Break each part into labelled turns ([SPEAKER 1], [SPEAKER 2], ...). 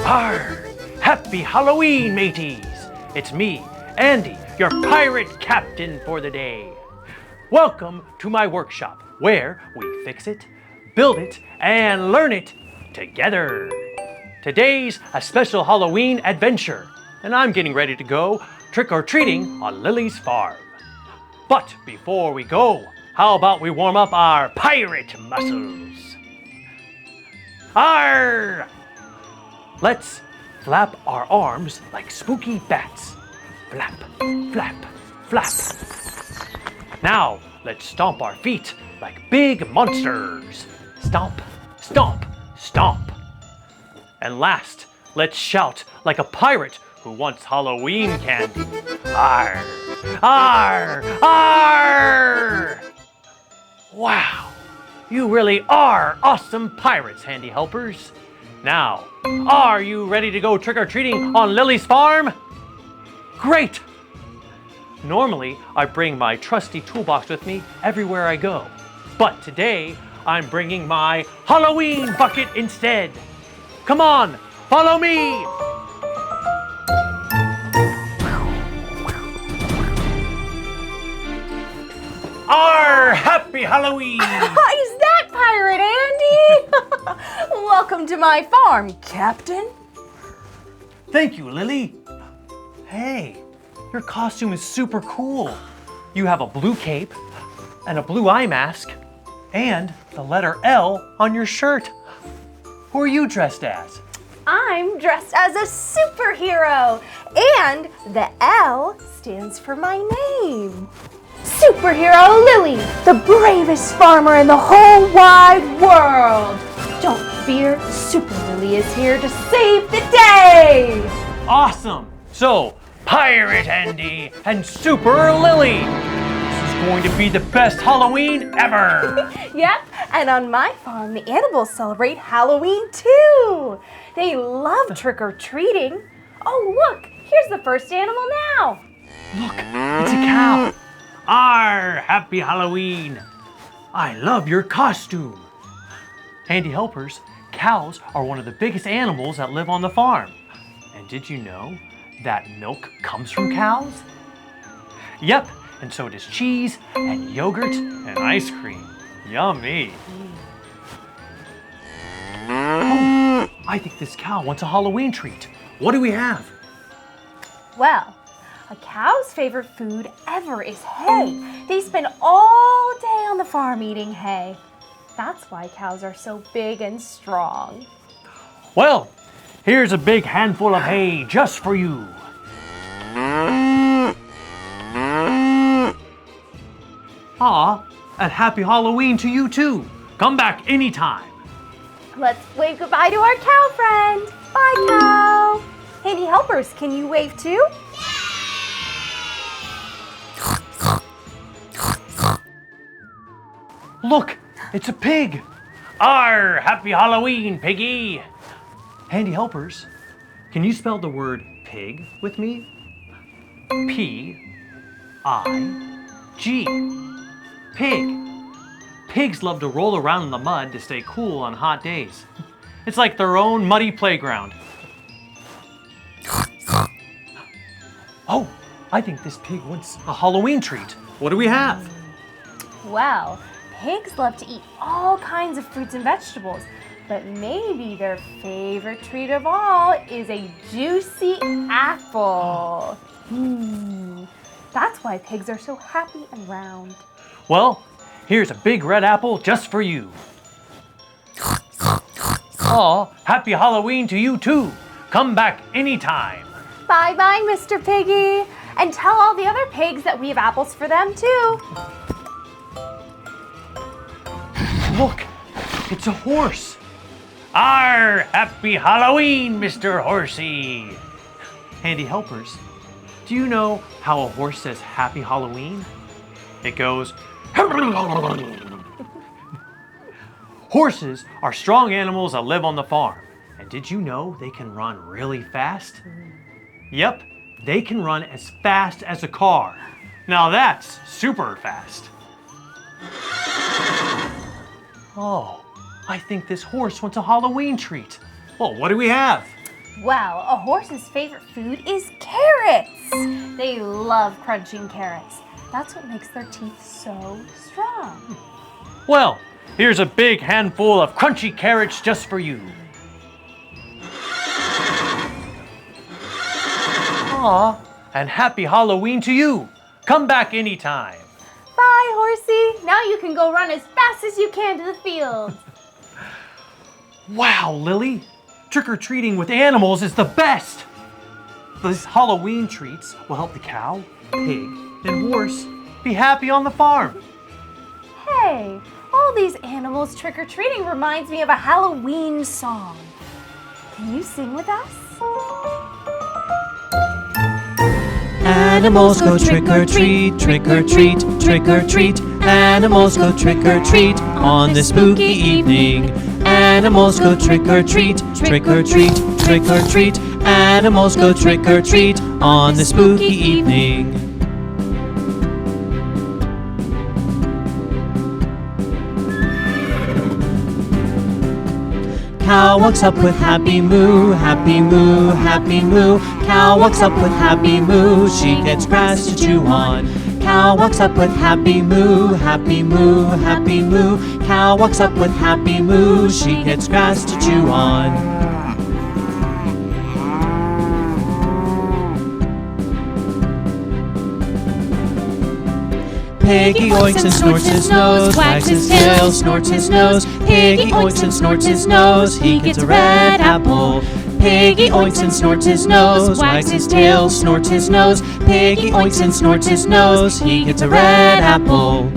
[SPEAKER 1] Arr! Happy Halloween, mateys! It's me, Andy, your pirate captain for the day. Welcome to my workshop, where we fix it, build it, and learn it together. Today's a special Halloween adventure, and I'm getting ready to go trick-or-treating on Lily's farm. But before we go, how about we warm up our pirate muscles? Arr! Let's flap our arms like spooky bats. Flap, flap, flap. Now, let's stomp our feet like big monsters. Stomp, stomp, stomp. And last, let's shout like a pirate who wants Halloween candy. Arr, arr, arr! Wow, you really are awesome pirates, handy helpers. Now, are you ready to go trick-or-treating on Lily's farm? Great! Normally, I bring my trusty toolbox with me everywhere I go. But today, I'm bringing my Halloween bucket instead. Come on, follow me! Arr! Happy Halloween!
[SPEAKER 2] Is that Pirate Andy? Welcome to my farm, Captain.
[SPEAKER 1] Thank you, Lily. Hey, your costume is super cool. You have a blue cape and a blue eye mask and the letter L on your shirt. Who are you dressed as?
[SPEAKER 2] I'm dressed as a superhero, and the L stands for my name. Superhero Lily, the bravest farmer in the whole wide world. Don't fear, Super Lily is here to save the day.
[SPEAKER 1] Awesome! So, Pirate Andy and Super Lily. This is going to be the best Halloween ever.
[SPEAKER 2] Yep, and on my farm, the animals celebrate Halloween too. They love trick-or-treating. Oh, look, here's the first animal now.
[SPEAKER 1] Look, it's a cow. Arr, happy Halloween. I love your costume. Handy helpers, cows are one of the biggest animals that live on the farm. And did you know that milk comes from cows? Yep, and so does cheese and yogurt and ice cream. Yummy. Oh, I think this cow wants a Halloween treat. What do we have?
[SPEAKER 2] Well, a cow's favorite food ever is hay. They spend all day on the farm eating hay. That's why cows are so big and strong.
[SPEAKER 1] Well, here's a big handful of hay just for you. Aw, and happy Halloween to you too. Come back anytime.
[SPEAKER 2] Let's wave goodbye to our cow friend. Bye, cow. Handy helpers, can you wave too?
[SPEAKER 1] Look, it's a pig. Arr, happy Halloween, piggy. Handy helpers, can you spell the word pig with me? P-I-G. Pig. Pigs love to roll around in the mud to stay cool on hot days. It's like their own muddy playground. Oh, I think this pig wants a Halloween treat. What do we have?
[SPEAKER 2] Well, pigs love to eat all kinds of fruits and vegetables, but maybe their favorite treat of all is a juicy apple. That's why pigs are so happy and round.
[SPEAKER 1] Well, here's a big red apple just for you. Aw, happy Halloween to you too. Come back anytime.
[SPEAKER 2] Bye-bye, Mr. Piggy. And tell all the other pigs that we have apples for them too.
[SPEAKER 1] Look, it's a horse. Arr, happy Halloween, Mr. Horsey. Handy helpers, do you know how a horse says happy Halloween? It goes... Horses are strong animals that live on the farm. And did you know they can run really fast? Yep, they can run as fast as a car. Now that's super fast. Oh, I think this horse wants a Halloween treat. Well, what do we have?
[SPEAKER 2] Well, a horse's favorite food is carrots. They love crunching carrots. That's what makes their teeth so strong.
[SPEAKER 1] Well, here's a big handful of crunchy carrots just for you. Aw, and happy Halloween to you. Come back anytime.
[SPEAKER 2] Bye, horsey. Now you can go run as fast as you can to the field.
[SPEAKER 1] Wow, Lily. Trick-or-treating with animals is the best. These Halloween treats will help the cow, pig, and horse be happy on the farm.
[SPEAKER 2] Hey, all these animals trick-or-treating reminds me of a Halloween song. Can you sing with us?
[SPEAKER 3] Animals go trick-or-treat, trick-or-treat, trick-or-treat. Animals go trick-or-treat on this spooky evening. Animals go trick-or-treat, trick-or-treat, trick-or-treat. Animals go trick-or-treat on this spooky evening. Cow walks up with happy moo, happy moo, happy moo. Cow walks up with happy moo, she gets grass to chew on. Cow walks up with happy moo, happy moo, happy moo. Cow walks up with happy moo, she gets grass to chew on. Piggy oinks and snorts his nose, wags his tail, snorts his nose. Piggy oinks and snorts his nose, he gets a red apple. Piggy oinks and snorts his nose, wags his tail, snorts his nose. Piggy oinks and snorts his nose, he gets a red apple.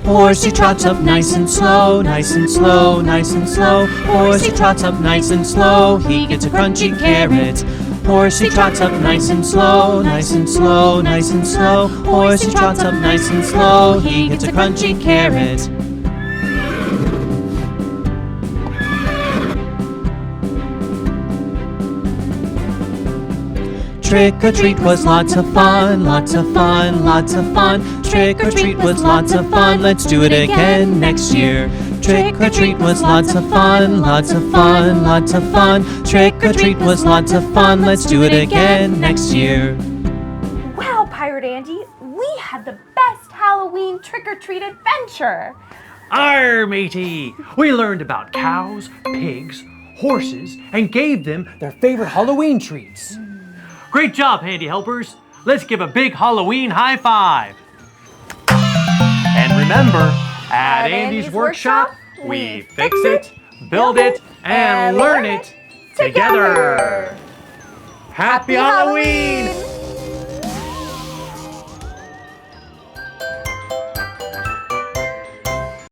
[SPEAKER 3] Horsey trots up nice and slow, nice and slow, nice and slow. Horsey trots up nice and slow, he gets a crunchy carrot. Horsey trots up nice and slow, nice and slow, nice and slow. Horsey trots up nice and slow, he gets a crunchy carrot. Trick or treat was lots of fun, lots of fun, lots of fun. Trick or treat was lots of fun, let's do it again next year. Trick or treat was lots of fun, lots of fun, lots of fun. Trick or treat was lots of fun, let's do it again next year.
[SPEAKER 2] Wow, Pirate Andy, we had the best Halloween trick-or-treat adventure.
[SPEAKER 1] Arr, matey! We learned about cows, pigs, horses, and gave them their favorite Halloween treats. Great job, Handy Helpers. Let's give a big Halloween high five. And remember, at Andy's Workshop, we fix it, build it, and learn it together. Happy Halloween!